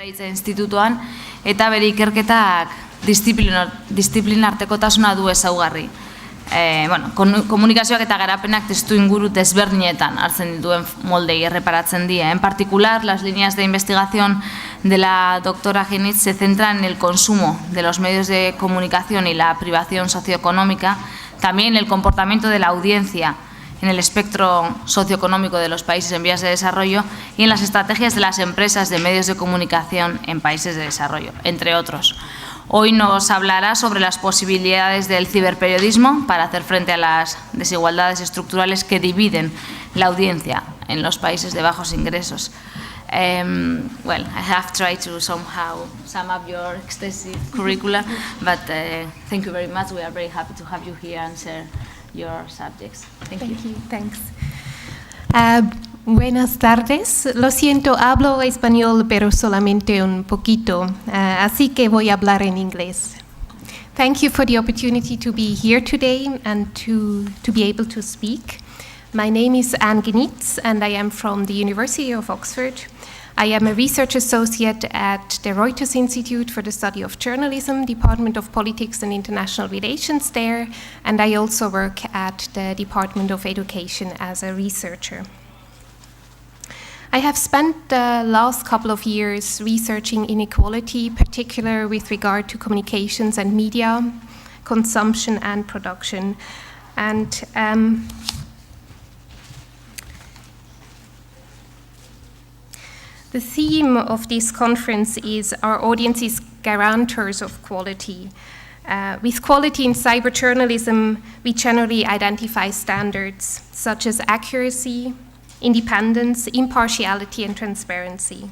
Institutuan eta bere ikerketak disiplinartekotasuna du ezaugarri. Komunikazioak eta garapenak testu inguru desberdinetan hartzen dituen moldei erreparatzen die. En particular, las líneas de investigación de la doctora Geniets se centran en el consumo de los medios de comunicación y la privación socioeconómica, también el comportamiento de la audiencia en el espectro socioeconómico de los países en vías de desarrollo y en las estrategias de las empresas de medios de comunicación en países de desarrollo, entre otros. Hoy nos hablará sobre las posibilidades del ciberperiodismo para hacer frente a las desigualdades estructurales que dividen la audiencia en los países de bajos ingresos. Well, I have tried to somehow sum up your extensive curricula, but thank you very much. We are very happy to have you here and share your subjects. Thank you. Thanks. Buenas tardes. Lo siento, hablo español, pero solamente un poquito, así que voy a hablar en inglés. Thank you for the opportunity to be here today and to be able to speak. My name is Geniets, and I am from the University of Oxford. I am a research associate at the Reuters Institute for the Study of Journalism, Department of Politics and International Relations there, and I also work at the Department of Education as a researcher. I have spent the last couple of years researching inequality, particularly with regard to communications and media, consumption and production. And the theme of this conference is our audience's guarantors of quality. With quality in cyberjournalism, we generally identify standards such as accuracy, independence, impartiality, and transparency.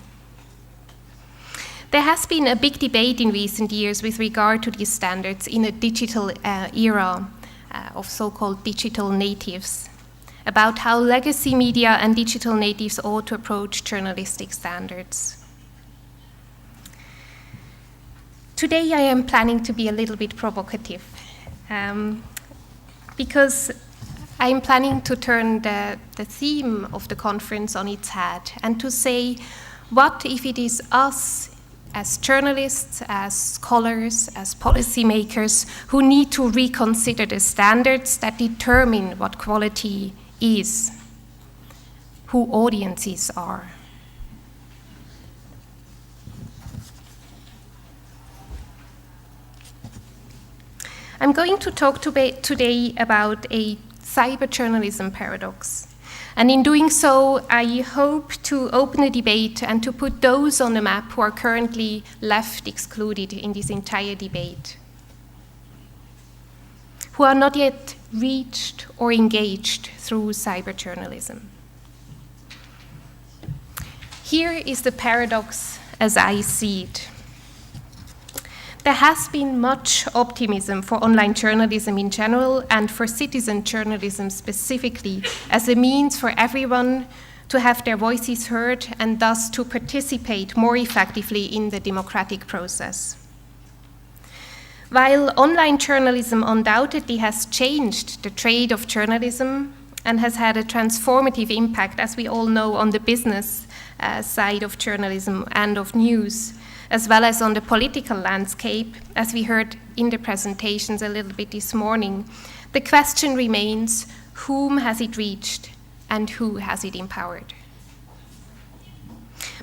There has been a big debate in recent years with regard to these standards in a digital era of so-called digital natives, about how legacy media and digital natives ought to approach journalistic standards. Today I am planning to be a little bit provocative, because I'm planning to turn the theme of the conference on its head and to say, what if it is us as journalists, as scholars, as policymakers who need to reconsider the standards that determine what quality is, who audiences are. I'm going to talk today about a cyberjournalism paradox. And in doing so, I hope to open a debate and to put those on the map who are currently left excluded in this entire debate, who are not yet reached or engaged through cyberjournalism. Here is the paradox as I see it. There has been much optimism for online journalism in general and for citizen journalism specifically as a means for everyone to have their voices heard and thus to participate more effectively in the democratic process. While online journalism undoubtedly has changed the trade of journalism and has had a transformative impact, as we all know, on the business side of journalism and of news, as well as on the political landscape, as we heard in the presentations a little bit this morning, the question remains, whom has it reached and who has it empowered?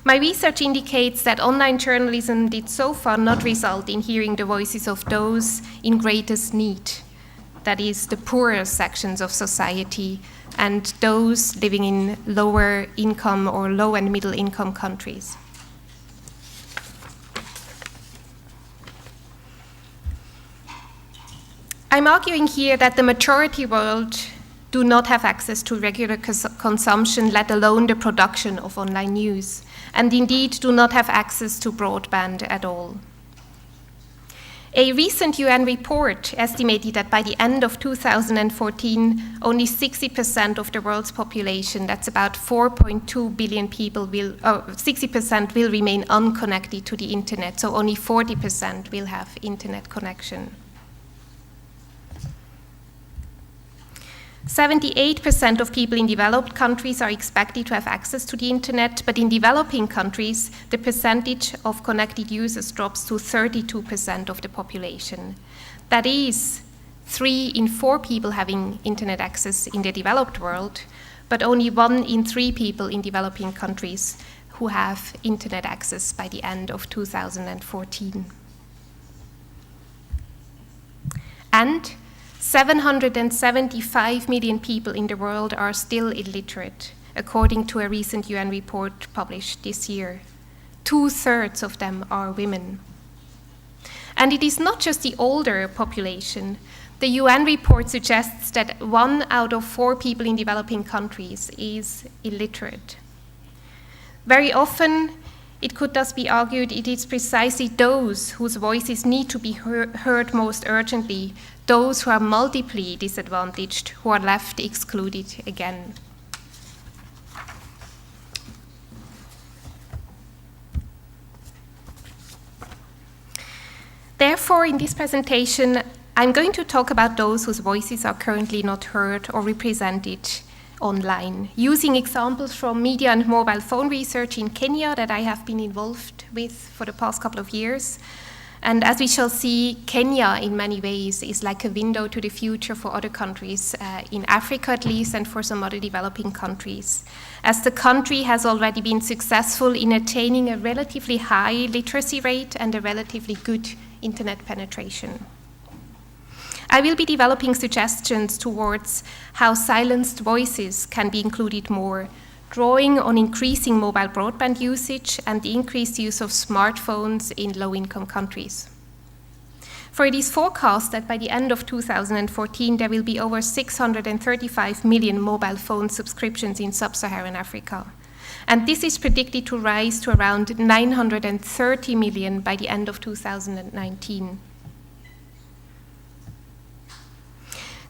My research indicates that online journalism did so far not result in hearing the voices of those in greatest need, that is, the poorer sections of society and those living in lower income or low and middle income countries. I'm arguing here that the majority world do not have access to regular consumption, let alone the production of online news, and indeed do not have access to broadband at all. A recent UN report estimated that by the end of 2014, only 60% of the world's population, that's about 4.2 billion people, 60% will remain unconnected to the internet, so only 40% will have internet connection. 78% of people in developed countries are expected to have access to the internet, but in developing countries, the percentage of connected users drops to 32% of the population. That is 3 in 4 people having internet access in the developed world, but only 1 in 3 people in developing countries who have internet access by the end of 2014. And 775 million people in the world are still illiterate, according to a recent UN report published this year. 2/3 of them are women. And it is not just the older population. The UN report suggests that 1 out of 4 people in developing countries is illiterate. Very often, it could thus be argued it is precisely those whose voices need to be heard most urgently, those who are multiply disadvantaged, who are left excluded again. Therefore, in this presentation, I'm going to talk about those whose voices are currently not heard or represented online, using examples from media and mobile phone research in Kenya that I have been involved with for the past couple of years. And as we shall see, Kenya in many ways is like a window to the future for other countries, in Africa at least, and for some other developing countries, as the country has already been successful in attaining a relatively high literacy rate and a relatively good internet penetration. I will be developing suggestions towards how silenced voices can be included more, drawing on increasing mobile broadband usage and the increased use of smartphones in low-income countries. For it is forecast that by the end of 2014, there will be over 635 million mobile phone subscriptions in sub-Saharan Africa. And this is predicted to rise to around 930 million by the end of 2019.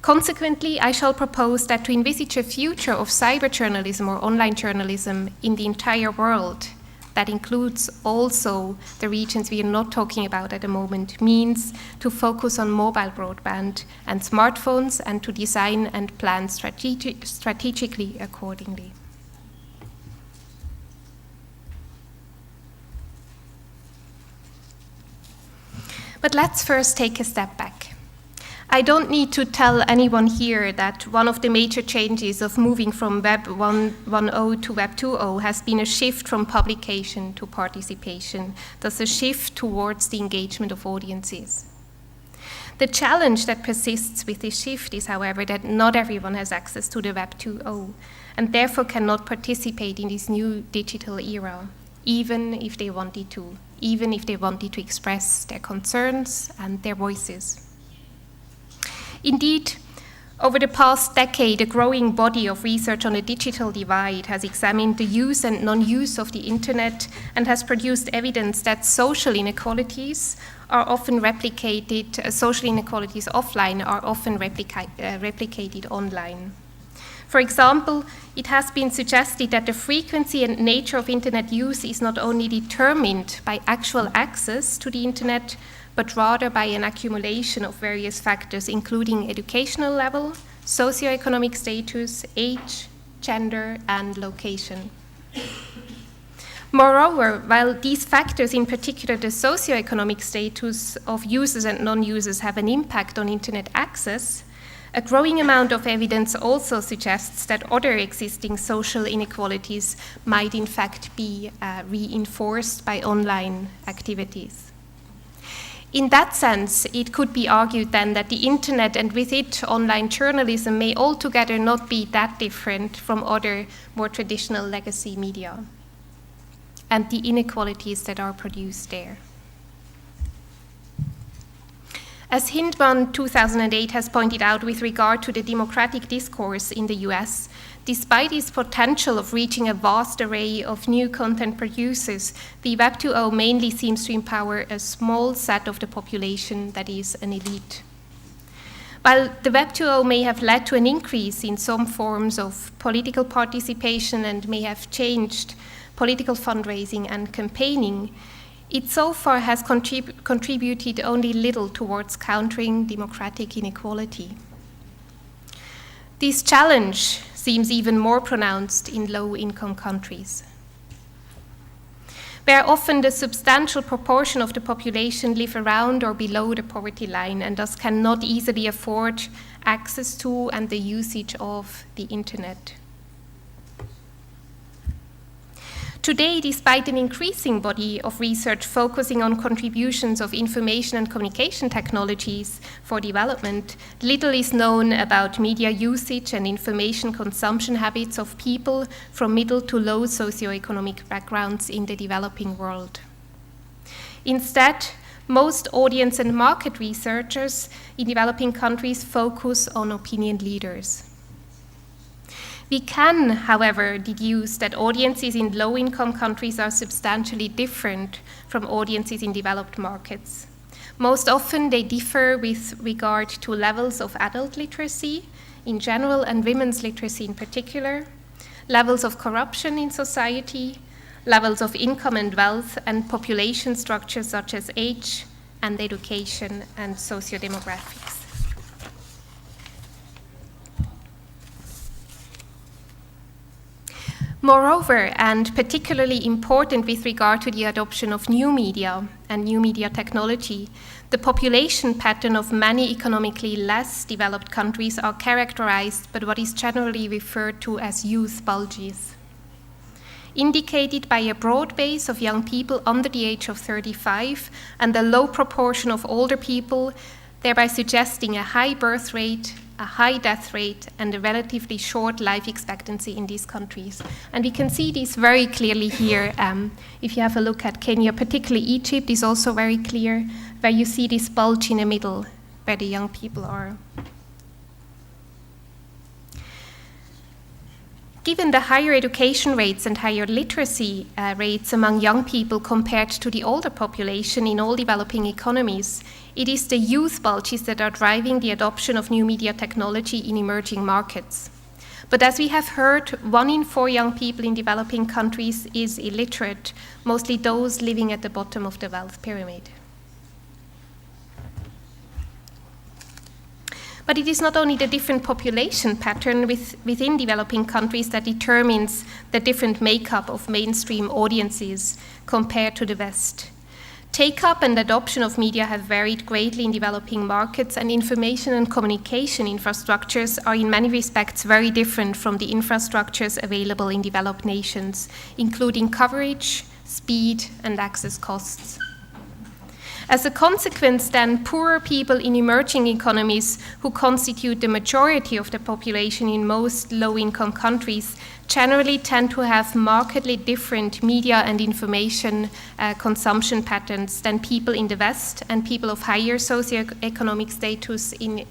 Consequently, I shall propose that to envisage a future of cyberjournalism or online journalism in the entire world, that includes also the regions we are not talking about at the moment, means to focus on mobile broadband and smartphones and to design and plan strategically accordingly. But let's first take a step back. I don't need to tell anyone here that one of the major changes of moving from Web 1.0 to Web 2.0 has been a shift from publication to participation, thus a shift towards the engagement of audiences. The challenge that persists with this shift is, however, that not everyone has access to the Web 2.0 and therefore cannot participate in this new digital era, even if they wanted to, even if they wanted to express their concerns and their voices. Indeed, over the past decade, a growing body of research on the digital divide has examined the use and non-use of the internet and has produced evidence that social inequalities are often replicated, social inequalities offline are often replicated online. For example, it has been suggested that the frequency and nature of internet use is not only determined by actual access to the internet, but rather by an accumulation of various factors, including educational level, socioeconomic status, age, gender, and location. Moreover, while these factors, in particular the socioeconomic status of users and non-users, have an impact on internet access, a growing amount of evidence also suggests that other existing social inequalities might in fact be reinforced by online activities. In that sense, it could be argued then that the internet and with it online journalism may altogether not be that different from other more traditional legacy media and the inequalities that are produced there. As Hindman 2008 has pointed out with regard to the democratic discourse in the US, despite its potential of reaching a vast array of new content producers, the Web 2.0 mainly seems to empower a small set of the population that is an elite. While the Web 2.0 may have led to an increase in some forms of political participation and may have changed political fundraising and campaigning, it so far has contributed only little towards countering democratic inequality. This challenge seems even more pronounced in low-income countries, where often the substantial proportion of the population live around or below the poverty line and thus cannot easily afford access to and the usage of the internet. Today, despite an increasing body of research focusing on contributions of information and communication technologies for development, little is known about media usage and information consumption habits of people from middle to low socioeconomic backgrounds in the developing world. Instead, most audience and market researchers in developing countries focus on opinion leaders. We can, however, deduce that audiences in low-income countries are substantially different from audiences in developed markets. Most often, they differ with regard to levels of adult literacy in general and women's literacy in particular, levels of corruption in society, levels of income and wealth, and population structures such as age and education and sociodemographics. Moreover, and particularly important with regard to the adoption of new media and new media technology, the population pattern of many economically less developed countries are characterized by what is generally referred to as youth bulges, indicated by a broad base of young people under the age of 35 and a low proportion of older people, thereby suggesting a high birth rate, a high death rate, and a relatively short life expectancy in these countries. And we can see this very clearly here. If you have a look at Kenya, particularly Egypt is also very clear, where you see this bulge in the middle, where the young people are. Given the higher education rates and higher literacy rates among young people compared to the older population in all developing economies, it is the youth bulges that are driving the adoption of new media technology in emerging markets. But as we have heard, 1 in 4 young people in developing countries is illiterate, mostly those living at the bottom of the wealth pyramid. But it is not only the different population pattern within developing countries that determines the different makeup of mainstream audiences compared to the West. Take-up and adoption of media have varied greatly in developing markets, and information and communication infrastructures are in many respects very different from the infrastructures available in developed nations, including coverage, speed, and access costs. As a consequence, then, poorer people in emerging economies, who constitute the majority of the population in most low-income countries, generally tend to have markedly different media and information consumption patterns than people in the West and people of higher socioeconomic status in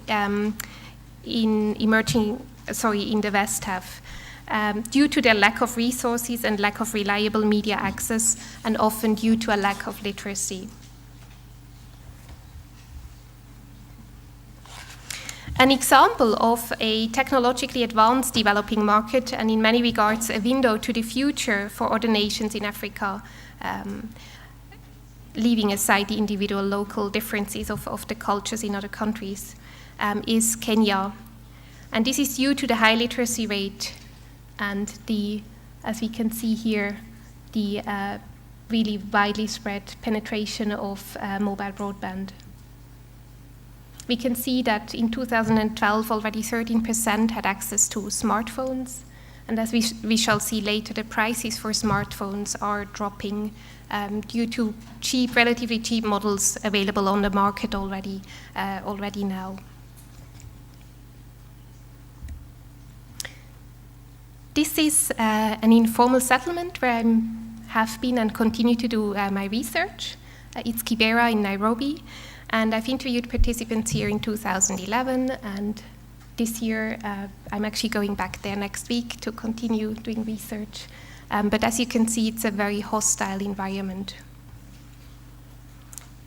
the West have, due to their lack of resources and lack of reliable media access, and often due to a lack of literacy. An example of a technologically advanced developing market, and in many regards a window to the future for other nations in Africa, leaving aside the individual local differences of the cultures in other countries, is Kenya. And this is due to the high literacy rate and the, as we can see here, the really widely spread penetration of mobile broadband. We can see that in 2012, already 13% had access to smartphones. And as we shall see later, the prices for smartphones are dropping due to relatively cheap models available on the market already now. This is an informal settlement where I have been and continue to do my research. It's Kibera in Nairobi. And I've interviewed participants here in 2011, and this year I'm actually going back there next week to continue doing research. But as you can see, it's a very hostile environment.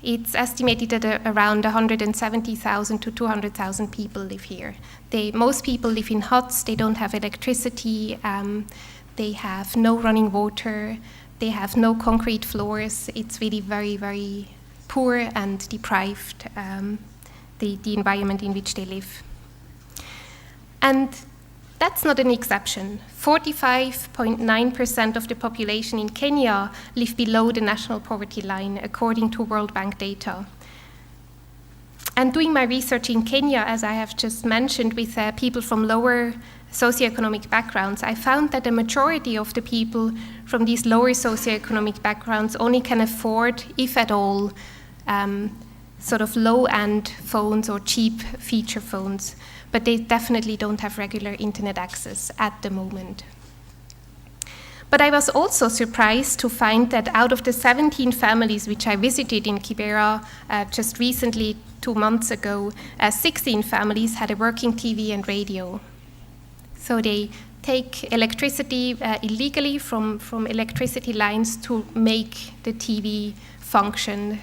It's estimated that around 170,000 to 200,000 people live here. Most people live in huts, they don't have electricity, they have no running water, they have no concrete floors. It's really very, very poor and deprived, the environment in which they live. And that's not an exception. 45.9% of the population in Kenya live below the national poverty line, according to World Bank data. And doing my research in Kenya, as I have just mentioned, with people from lower socioeconomic backgrounds, I found that the majority of the people from these lower socioeconomic backgrounds only can afford, if at all, sort of low-end phones or cheap feature phones, but they definitely don't have regular internet access at the moment. But I was also surprised to find that out of the 17 families which I visited in Kibera just recently, 2 months ago, 16 families had a working TV and radio. So they take electricity illegally from electricity lines to make the TV function.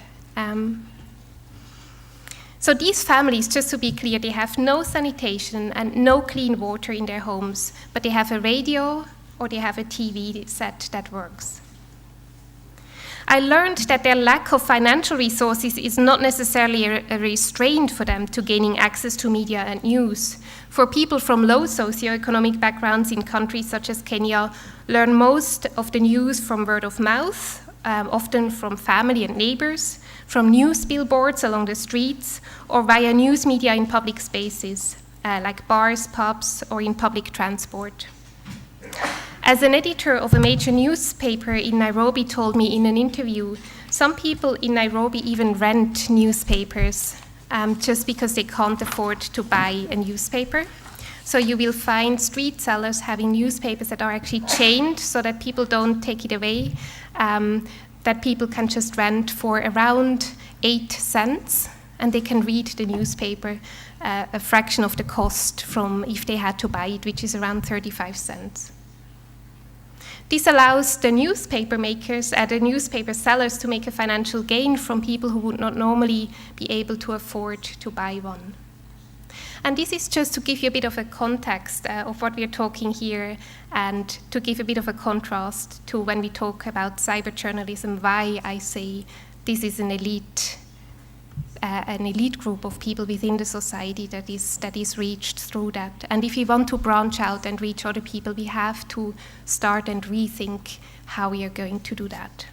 So these families, just to be clear, they have no sanitation and no clean water in their homes, but they have a radio or they have a TV set that works. I learned that their lack of financial resources is not necessarily a restraint for them to gaining access to media and news. For people from low socioeconomic backgrounds in countries such as Kenya, learn most of the news from word of mouth, often from family and neighbors, from news billboards along the streets, or via news media in public spaces, like bars, pubs, or in public transport. As an editor of a major newspaper in Nairobi told me in an interview, some people in Nairobi even rent newspapers just because they can't afford to buy a newspaper. So you will find street sellers having newspapers that are actually chained so that people don't take it away, that people can just rent for around 8 cents, and they can read the newspaper a fraction of the cost from if they had to buy it, which is around 35 cents. This allows the newspaper makers, the newspaper sellers, to make a financial gain from people who would not normally be able to afford to buy one. And this is just to give you a bit of a context of what we're talking here, and to give a bit of a contrast to when we talk about cyberjournalism, why I say this is an elite group of people within the society that is reached through that. And if we want to branch out and reach other people, we have to start and rethink how we are going to do that.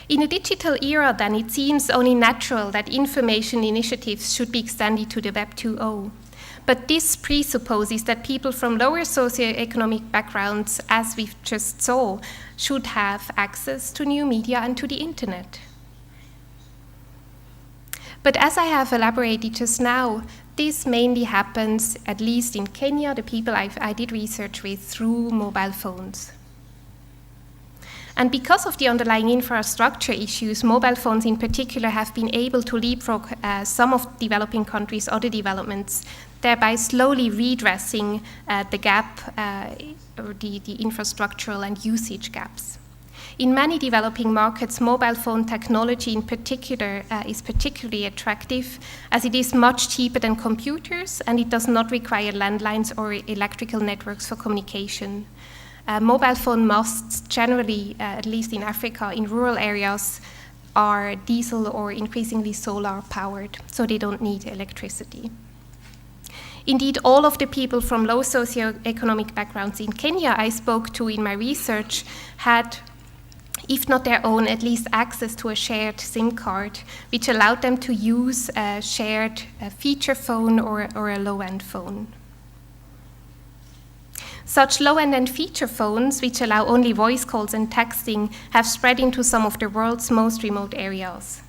In a digital era, then, it seems only natural that information initiatives should be extended to the Web 2.0. But this presupposes that people from lower socioeconomic backgrounds, as we just saw, should have access to new media and to the internet. But as I have elaborated just now, this mainly happens, at least in Kenya, the people I did research with, through mobile phones. And because of the underlying infrastructure issues, mobile phones in particular have been able to leapfrog some of developing countries' other developments, thereby slowly redressing the gap, or the infrastructural and usage gaps. In many developing markets, mobile phone technology in particular is particularly attractive, as it is much cheaper than computers and it does not require landlines or electrical networks for communication. Mobile phone masts generally, at least in Africa, in rural areas, are diesel or increasingly solar powered, so they don't need electricity. Indeed, all of the people from low socioeconomic backgrounds in Kenya I spoke to in my research had, if not their own, at least access to a shared SIM card, which allowed them to use a shared feature phone or a low-end phone. Such low-end and feature phones, which allow only voice calls and texting, have spread into some of the world's most remote areas.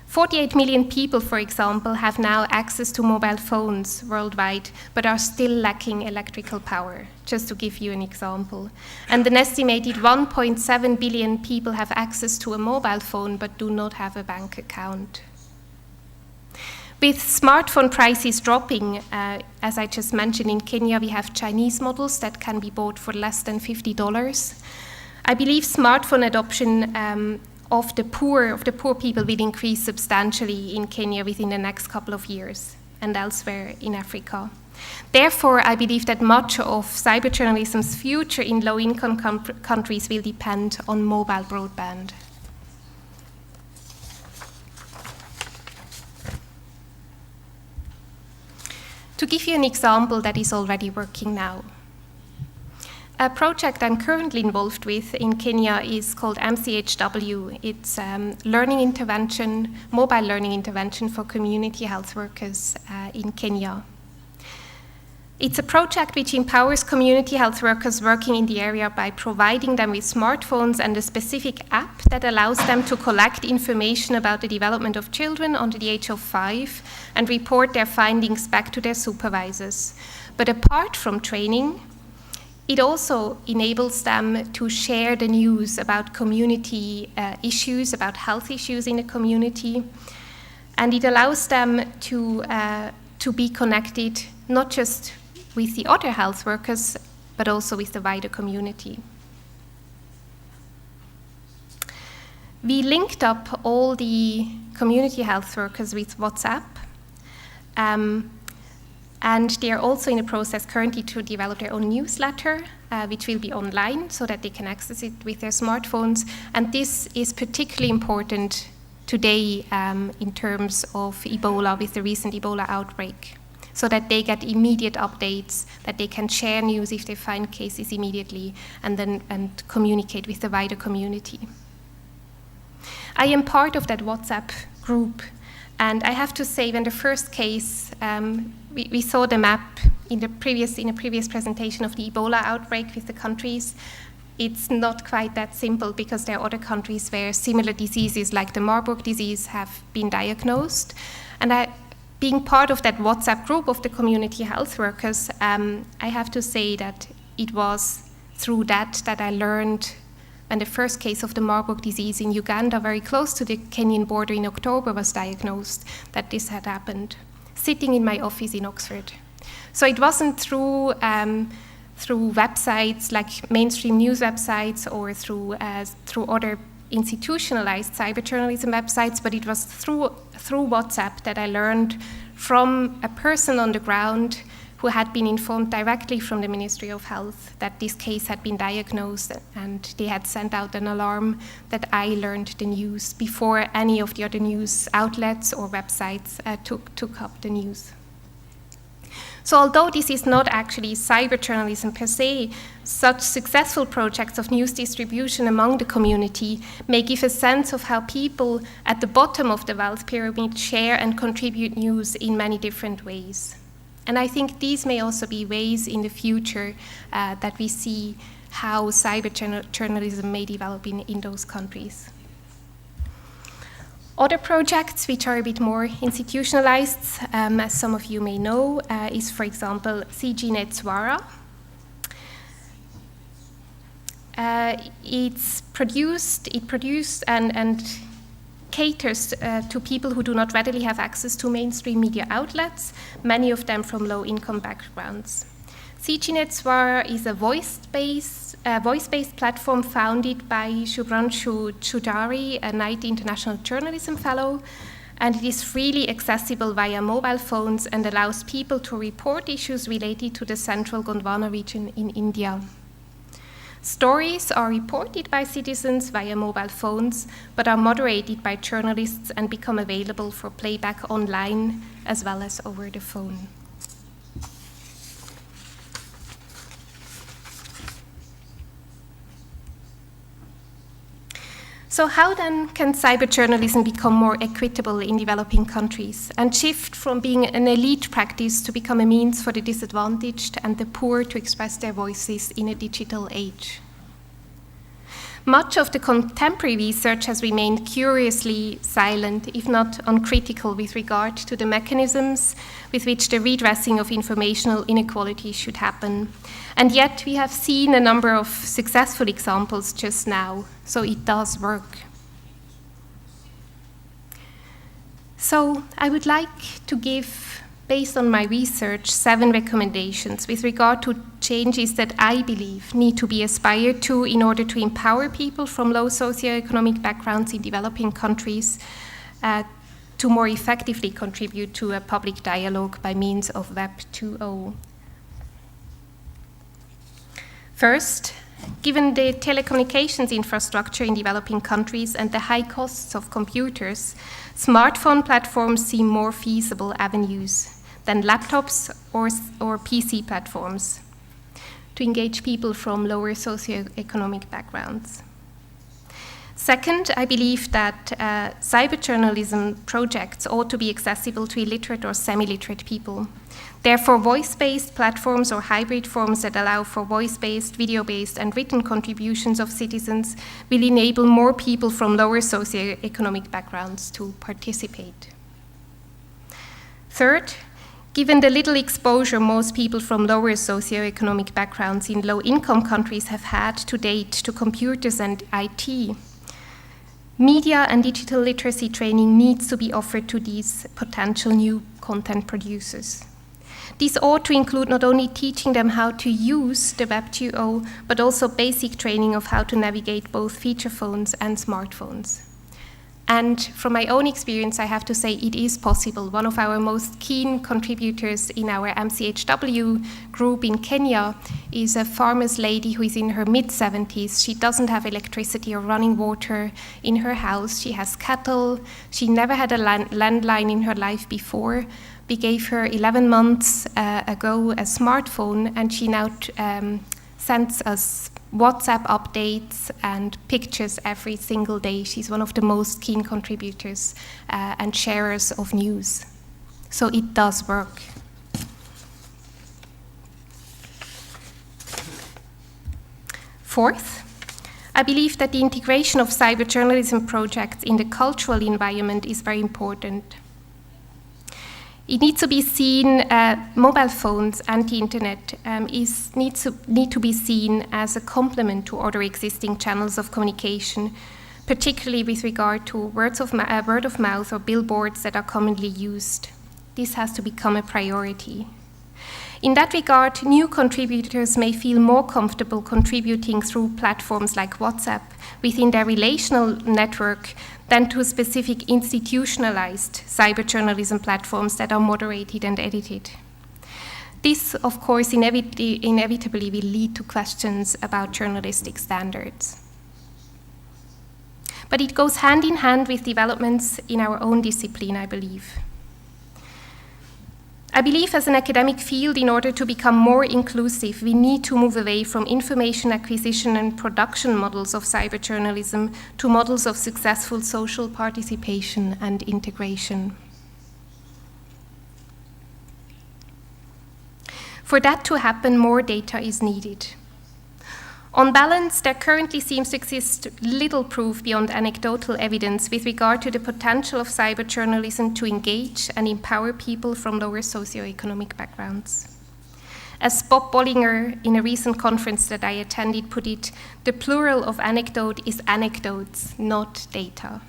48 million people, for example, have now access to mobile phones worldwide, but are still lacking electrical power, just to give you an example. And an estimated 1.7 billion people have access to a mobile phone, but do not have a bank account. With smartphone prices dropping, as I just mentioned, in Kenya we have Chinese models that can be bought for less than $50. I believe smartphone adoption of the poor people will increase substantially in Kenya within the next couple of years and elsewhere in Africa. Therefore, I believe that much of cyberjournalism's future in low-income countries will depend on mobile broadband. give you an example that is already working now. A project I'm currently involved with in Kenya is called MCHW. It's learning intervention, mobile learning intervention for community health workers in Kenya. It's a project which empowers community health workers working in the area by providing them with smartphones and a specific app that allows them to collect information about the development of children under the age of 5 and report their findings back to their supervisors. But apart from training, it also enables them to share the news about community issues, about health issues in the community, and it allows them to be connected not just with the other health workers, but also with the wider community. We linked up all the community health workers with WhatsApp, and they are also in the process currently to develop their own newsletter, which will be online so that they can access it with their smartphones. And this is particularly important today in terms of Ebola, with the recent Ebola outbreak, so that they get immediate updates, that they can share news if they find cases immediately, and communicate with the wider community. I am part of that WhatsApp group, and I have to say, when the first case, we saw the map in a previous presentation of the Ebola outbreak with the countries. It's not quite that simple, because there are other countries where similar diseases like the Marburg disease have been diagnosed. And being part of that WhatsApp group of the community health workers, I have to say that it was through that I learned, when the first case of the Marburg disease in Uganda, very close to the Kenyan border in October, was diagnosed, that this had happened, sitting in my office in Oxford. So it wasn't through websites like mainstream news websites or through other institutionalized cyberjournalism websites, but it was through WhatsApp that I learned from a person on the ground who had been informed directly from the Ministry of Health that this case had been diagnosed, and they had sent out an alarm, that I learned the news before any of the other news outlets or websites took up the news. So although this is not actually cyberjournalism per se, such successful projects of news distribution among the community may give a sense of how people at the bottom of the wealth pyramid share and contribute news in many different ways. And I think these may also be ways in the future that we see how cyberjournalism may develop in those countries. Other projects which are a bit more institutionalized, as some of you may know, is, for example, Geniets. It produced and caters to people who do not readily have access to mainstream media outlets, many of them from low-income backgrounds. Geniets is a voice-based platform founded by Shubhranshu Choudhary, a Knight International Journalism Fellow, and it is freely accessible via mobile phones and allows people to report issues related to the central Gondwana region in India. Stories are reported by citizens via mobile phones, but are moderated by journalists and become available for playback online as well as over the phone. So how then can cyberjournalism become more equitable in developing countries and shift from being an elite practice to become a means for the disadvantaged and the poor to express their voices in a digital age? Much of the contemporary research has remained curiously silent, if not uncritical, with regard to the mechanisms with which the redressing of informational inequalities should happen. And yet we have seen a number of successful examples just now, so it does work. So I would like to give, based on my research, 7 recommendations with regard to changes that I believe need to be aspired to in order to empower people from low socioeconomic backgrounds in developing countries to more effectively contribute to a public dialogue by means of Web 2.0. First, given the telecommunications infrastructure in developing countries and the high costs of computers, smartphone platforms seem more feasible avenues than laptops or PC platforms to engage people from lower socioeconomic backgrounds. Second, I believe that cyberjournalism projects ought to be accessible to illiterate or semi-literate people. Therefore, voice-based platforms or hybrid forms that allow for voice-based, video-based, and written contributions of citizens will enable more people from lower socioeconomic backgrounds to participate. Third, given the little exposure most people from lower socioeconomic backgrounds in low-income countries have had to date to computers and IT, media and digital literacy training needs to be offered to these potential new content producers. These ought to include not only teaching them how to use the Web 2.0, but also basic training of how to navigate both feature phones and smartphones. And from my own experience, I have to say it is possible. One of our most keen contributors in our MCHW group in Kenya is a farmer's lady who is in her mid-70s. She doesn't have electricity or running water in her house. She has cattle. She never had a landline in her life before. We gave her 11 months ago a smartphone, and she now sends us WhatsApp updates and pictures every single day. She's one of the most keen contributors and sharers of news. So it does work. Fourth, I believe that the integration of cyberjournalism projects in the cultural environment is very important. It needs to be seen, mobile phones and the internet need to be seen as a complement to other existing channels of communication, particularly with regard to word of mouth or billboards that are commonly used. This has to become a priority. In that regard, new contributors may feel more comfortable contributing through platforms like WhatsApp within their relational network than to specific institutionalized cyberjournalism platforms that are moderated and edited. This, of course, inevitably will lead to questions about journalistic standards. But it goes hand in hand with developments in our own discipline, I believe. I believe as an academic field, in order to become more inclusive, we need to move away from information acquisition and production models of cyberjournalism to models of successful social participation and integration. For that to happen, more data is needed. On balance, there currently seems to exist little proof beyond anecdotal evidence with regard to the potential of cyberjournalism to engage and empower people from lower socioeconomic backgrounds. As Bob Bollinger, in a recent conference that I attended, put it, the plural of anecdote is anecdotes, not data.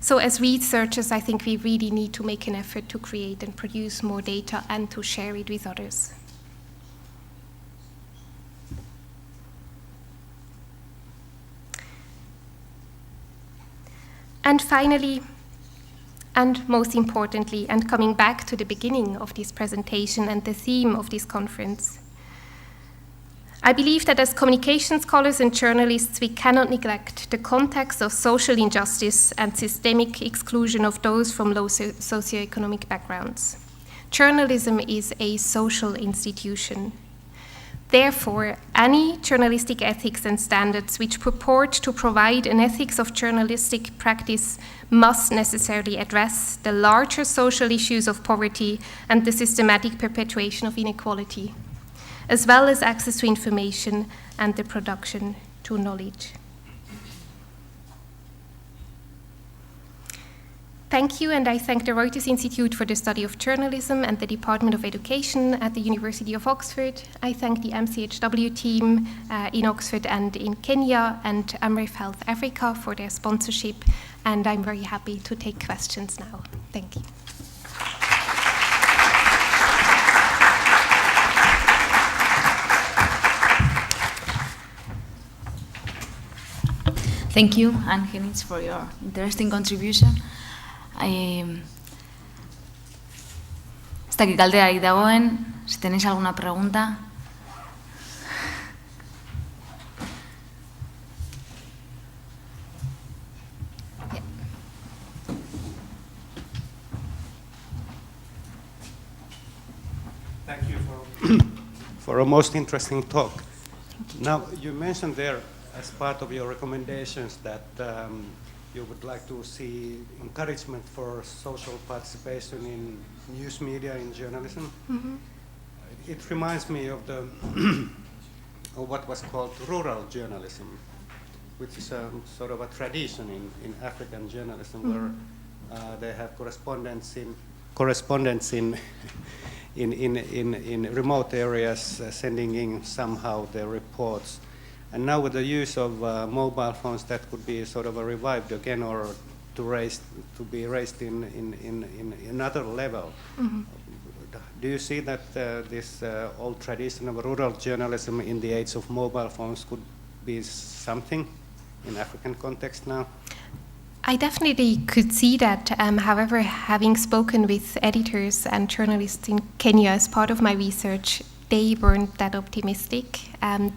So as researchers, I think we really need to make an effort to create and produce more data and to share it with others. And finally, and most importantly, and coming back to the beginning of this presentation and the theme of this conference, I believe that as communication scholars and journalists, we cannot neglect the context of social injustice and systemic exclusion of those from low socioeconomic backgrounds. Journalism is a social institution. Therefore, any journalistic ethics and standards which purport to provide an ethics of journalistic practice must necessarily address the larger social issues of poverty and the systematic perpetuation of inequality, as well as access to information and the production to knowledge. Thank you, and I thank the Reuters Institute for the Study of Journalism and the Department of Education at the University of Oxford. I thank the MCHW team in Oxford and in Kenya and Amref Health Africa for their sponsorship, and I'm very happy to take questions now. Thank you. Thank you, and Geniets, for your interesting contribution. Ez dakit galderarik dagoen, si tenéis alguna pregunta. for a most interesting talk. Now, you mentioned there as part of your recommendations that you would like to see encouragement for social participation in news media, in journalism. Mm-hmm. It reminds me of the of what was called rural journalism, which is a sort of a tradition in African journalism, mm-hmm. where they have correspondents in remote areas sending in somehow their reports. And now with the use of mobile phones, that could be sort of a revived again, or to be raised in another level. Mm-hmm. Do you see that this old tradition of rural journalism in the age of mobile phones could be something in African context now? I definitely could see that. However, having spoken with editors and journalists in Kenya as part of my research, they weren't that optimistic.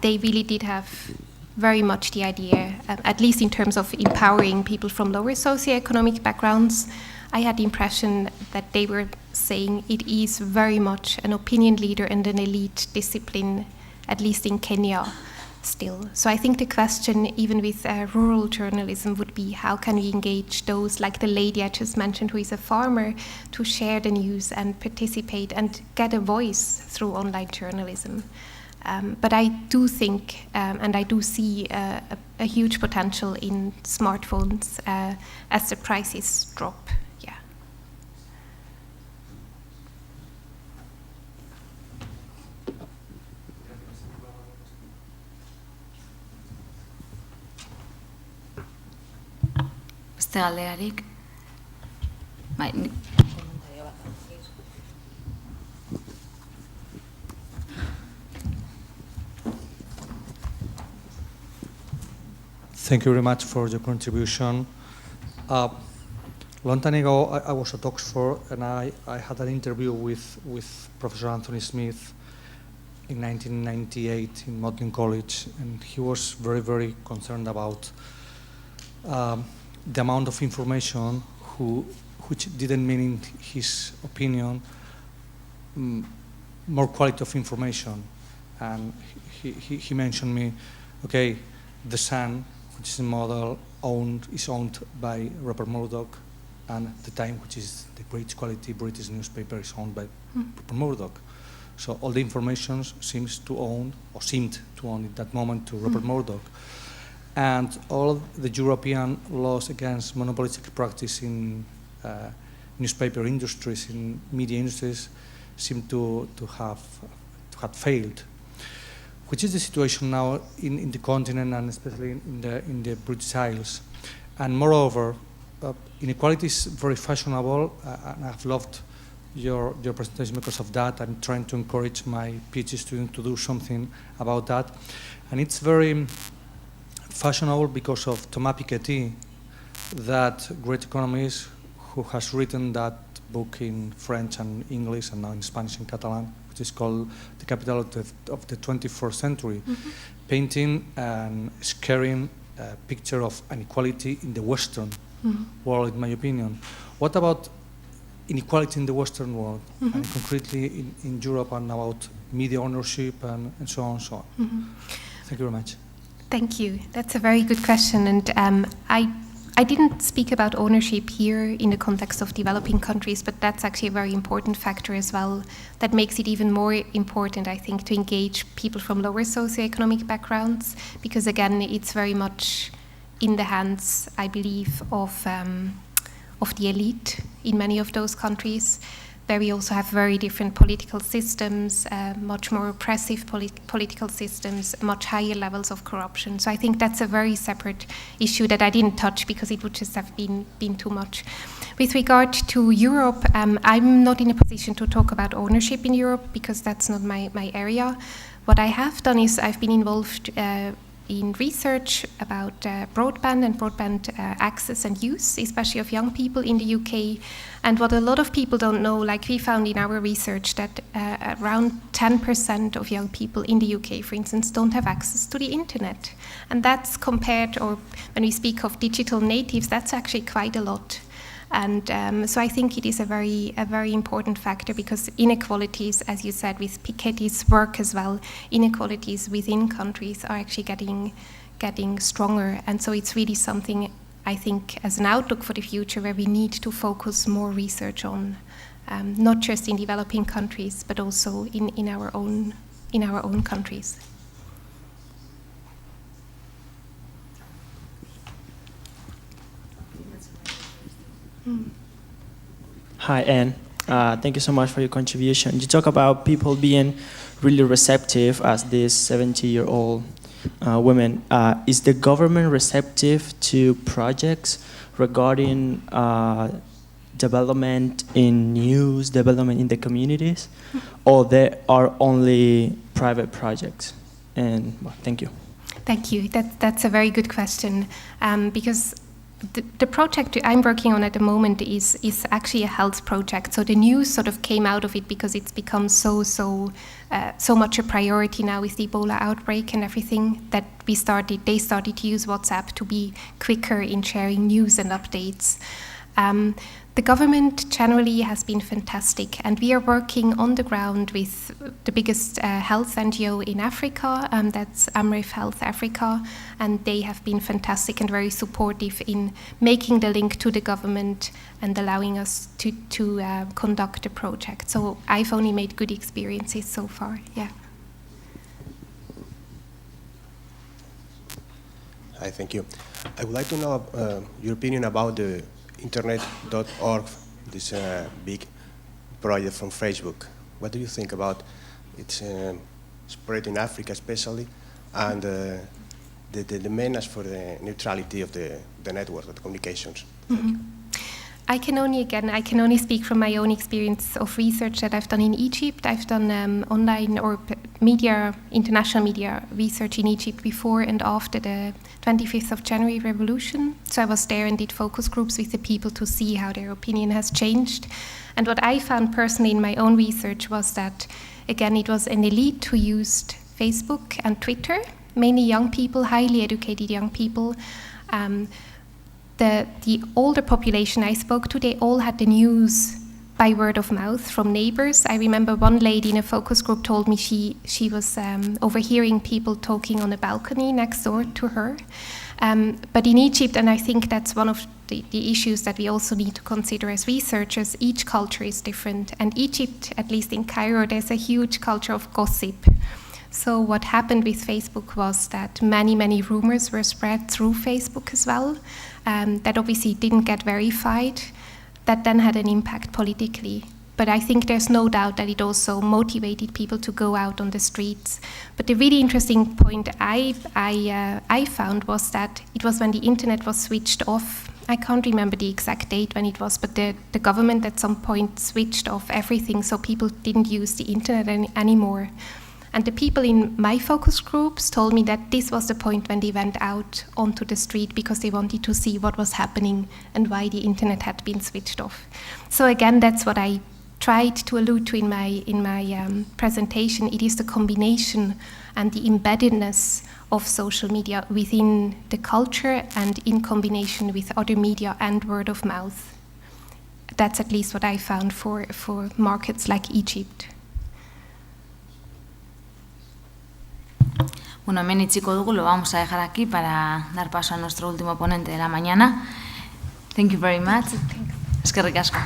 They really did have very much the idea, at least in terms of empowering people from lower socioeconomic backgrounds. I had the impression that they were saying it is very much an opinion leader and an elite discipline, at least in Kenya still. So I think the question, even with rural journalism, would be how can we engage those, like the lady I just mentioned, who is a farmer, to share the news and participate and get a voice through online journalism. But I do think, and I do see a huge potential in smartphones as the prices drop. Yeah. Beste galderarik? Bai. Thank you very much for your contribution. Long time ago, I was at Oxford, and I had an interview with Professor Anthony Smith in 1998 in Magdalen College, and he was very, very concerned about the amount of information which didn't mean, in his opinion, more quality of information. And he mentioned me, okay, The Sun, which is a model is owned by Rupert Murdoch, and The Times, which is the great quality British newspaper, is owned by Rupert Murdoch. So all the information seemed to own at that moment to Rupert Murdoch. And all the European laws against monopolistic practice in newspaper industries, in media industries, seem to have failed. Which is the situation now in the continent, and especially in the British Isles. And moreover, inequality is very fashionable, and I've loved your presentation because of that. I'm trying to encourage my PhD students to do something about that. And it's very fashionable because of Thomas Piketty, that great economist who has written that book in French and English and now in Spanish and Catalan, which is called The Capital of the 21st Century, painting and scaring a picture of inequality in the Western world, in my opinion. What about inequality in the Western world, and concretely in Europe, and about media ownership and so on and so on? Thank you very much. Thank you. That's a very good question. And I didn't speak about ownership here in the context of developing countries, but that's actually a very important factor as well that makes it even more important, I think, to engage people from lower socioeconomic backgrounds, because again, it's very much in the hands, I believe, of the elite in many of those countries, where we also have very different political systems, much more oppressive political systems, much higher levels of corruption. So I think that's a very separate issue that I didn't touch because it would just have been too much. With regard to Europe, I'm not in a position to talk about ownership in Europe because that's not my area. What I have done is I've been involved in research about broadband and broadband access and use, especially of young people in the UK. And what a lot of people don't know, like we found in our research, that around 10% of young people in the UK, for instance, don't have access to the internet. And that's compared, or when we speak of digital natives, that's actually quite a lot. And so I think it is a very important factor, because inequalities, as you said, with Piketty's work as well, inequalities within countries are actually getting stronger. And so it's really something, I think, as an outlook for the future, where we need to focus more research on, not just in developing countries, but also in our own countries. Hi, Anne. Thank you so much for your contribution. You talk about people being really receptive as these 70-year-old women. Is the government receptive to projects regarding development in news, development in the communities, or there are only private projects? And well, thank you. Thank you. That's a very good question, because the project I'm working on at the moment is actually a health project. So the news sort of came out of it because it's become so much a priority now with the Ebola outbreak and everything, that they started to use WhatsApp to be quicker in sharing news and updates. The government generally has been fantastic, and we are working on the ground with the biggest health NGO in Africa, that's Amref Health Africa, and they have been fantastic and very supportive in making the link to the government and allowing us to conduct the project. So I've only made good experiences so far, yeah. Hi, thank you. I would like to know your opinion about the Internet.org, this big project from Facebook. What do you think about its spread in Africa especially, and the menace for the neutrality of the network, of the communications? Mm-hmm. I can only speak from my own experience of research that I've done in Egypt. I've done online or international media research in Egypt before and after the 25th of January revolution. So I was there and did focus groups with the people to see how their opinion has changed. And what I found personally in my own research was that, again, it was an elite who used Facebook and Twitter, mainly young people, highly educated young people. The older population I spoke to, they all had the news by word of mouth from neighbors. I remember one lady in a focus group told me she was overhearing people talking on a balcony next door to her. But in Egypt, and I think that's one of the issues that we also need to consider as researchers, each culture is different. And Egypt, at least in Cairo, there's a huge culture of gossip. So what happened with Facebook was that many rumors were spread through Facebook as well, that obviously didn't get verified, that then had an impact politically. But I think there's no doubt that it also motivated people to go out on the streets. But the really interesting point I found was that it was when the internet was switched off. I can't remember the exact date when it was, but the government at some point switched off everything, so people didn't use the internet anymore. And the people in my focus groups told me that this was the point when they went out onto the street because they wanted to see what was happening and why the internet had been switched off. So again, that's what I tried to allude to in my presentation. It is the combination and the embeddedness of social media within the culture and in combination with other media and word of mouth. That's at least what I found for markets like Egypt. Bueno, hemen itziko dugu, lo vamos a dejar aquí para dar paso a nuestro último ponente de la mañana. Thank you very much. Eskerrik asko.